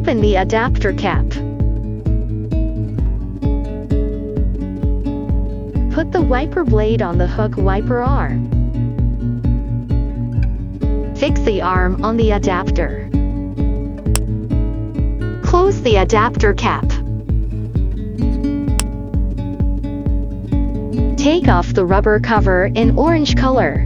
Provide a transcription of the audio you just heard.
Open the adapter cap. Put the wiper blade on the hook wiper arm. Fix the arm on the adapter. Close the adapter cap. Take off the rubber cover in orange color.